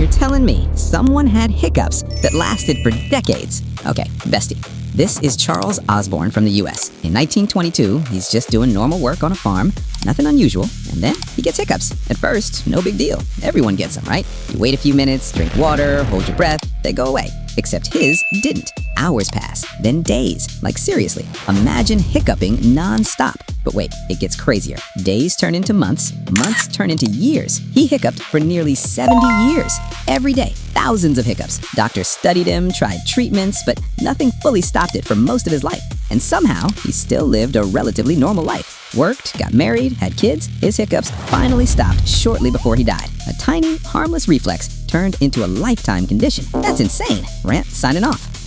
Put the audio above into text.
You're telling me someone had hiccups that lasted for decades? Okay, bestie. This is Charles Osborne from the US. In 1922, he's just doing normal work on a farm, nothing unusual, and then he gets hiccups. At first, no big deal. Everyone gets them, right? You wait a few minutes, drink water, hold your breath, they go away. Except his didn't. Hours pass, then days. Like seriously, imagine hiccuping non-stop. But wait, it gets crazier. Days turn into months, months turn into years. He hiccuped for nearly 70 years. Every day, thousands of hiccups. Doctors studied him, tried treatments, but nothing fully stopped it for most of his life. And somehow, he still lived a relatively normal life. Worked, got married, had kids. His hiccups finally stopped shortly before he died. A tiny, harmless reflex turned into a lifetime condition. That's insane. Rant signing off.